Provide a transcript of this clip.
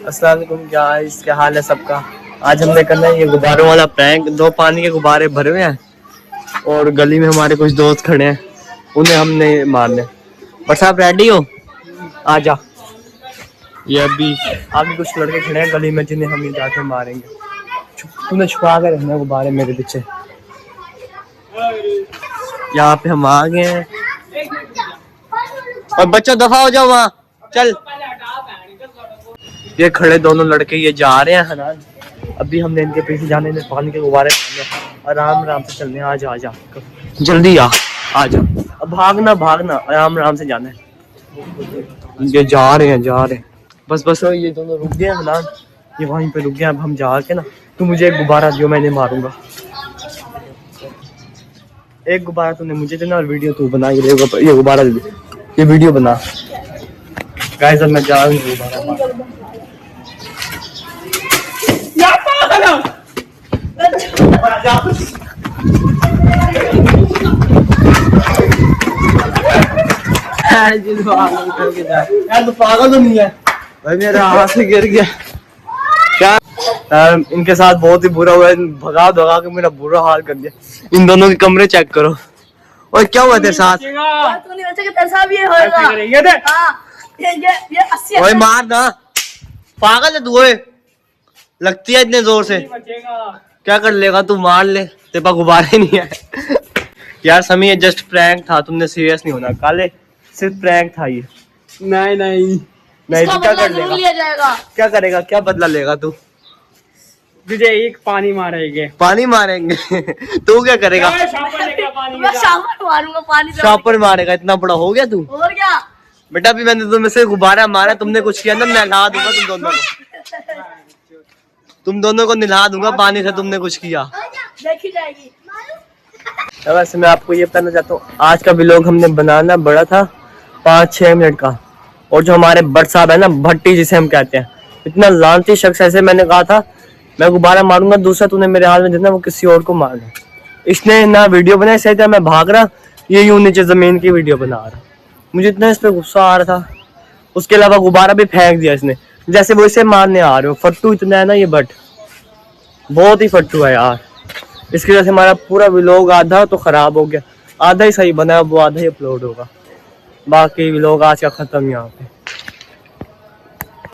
अस्सलाम वालेकुम गाइस, क्या हाल है सबका। आज हमने करना है ये गुब्बारों वाला प्रैंक। 2 पानी के गुब्बारे भरे हुए हैं और गली में हमारे कुछ दोस्त खड़े हैं, उन्हें हमने मारने। बस आप रेडी हो? आ जा। ये अभी कुछ लड़के खड़े हैं गली में जिन्हें हम जाके मारेंगे। तूने छुपा के रखना गुब्बारे मेरे पीछे। यहाँ पे हम आ गए हैं और बच्चों दफा हो जाओ वहाँ। चल, ये खड़े दोनों लड़के ये जा रहे हैं हनान। अभी हमने इनके पीछे जाने में पानी के गुब्बारे आराम आराम से चलने। आ जा जल्दी आ जा। अब भागना आराम आराम से जाना है। ये जा रहे हैं बस ये दोनों रुक गए हनान, ये वहीं पे रुक गए। अब हम जाके ना, तू मुझे एक गुब्बारा दियो, मैं इन्हें मारूंगा। एक गुब्बारा तूने मुझे देना और वीडियो तू बना। ये गुब्बारा दे, ये वीडियो बना। गाइस अब मैं जा रहा हूँ। यार तो पागल तो नहीं है भाई, मेरा हाथ से गिर गया। क्या इनके साथ बहुत ही बुरा हुआ है। भगा के मेरा बुरा हाल कर दिया। इन दोनों के कमरे चेक करो। और क्या हुआ तेरे साथ? ओए मार ना, पागल है तू। लगती है इतने जोर से, क्या कर लेगा तू? मार ले, तेरे पास गुब्बारे नहीं है। यार समी, ये जस्ट प्रैंक था, तुमने सीरियस नहीं होना। काले सिर्फ प्रैंक था ये। नहीं तो क्या कर लेगा? क्या करेगा? क्या बदला लेगा तू? तुझे एक पानी मारेंगे तू क्या करेगा? मैं शापर मारूंगा पानी। शापर मारेगा? इतना बड़ा हो गया तू। और क्या बेटा, अभी मैंने तुम्हें से गुब्बारा मारा, तुमने कुछ किया ना, मैं नहला दूंगा तुम दोनों को नहला दूंगा पानी से। तुमने कुछ किया देखी जाएगी। वैसे मैं आपको ये बताना चाहता हूँ, आज का व्लॉग हमने बनाना बड़ा था 5-6 मिनट का। और जो हमारे भट्ट साहब है ना, भट्टी जिसे हम कहते हैं, इतना लानती शख्स। ऐसे मैंने कहा था मैं गुब्बारा मारूंगा, दूसरा तूने मेरे हाथ में देना, वो किसी और को मारना। इसने ना वीडियो बनाई, सही था मैं भाग रहा, ये यूं नीचे जमीन की वीडियो बना रहा। मुझे इतना इस पर गुस्सा आ रहा था। उसके अलावा गुब्बारा भी फेंक दिया इसने, जैसे वो इसे मारने आ रहे हो। फट्टू इतना है ना ये भट्ट, बहुत ही फट्टू है यार। इसकी वजह से हमारा पूरा व्लॉग आधा तो खराब हो गया, आधा ही सही बना, वो आधा ही अपलोड होगा। बाकी व्लॉग आज का खत्म यहाँ पे।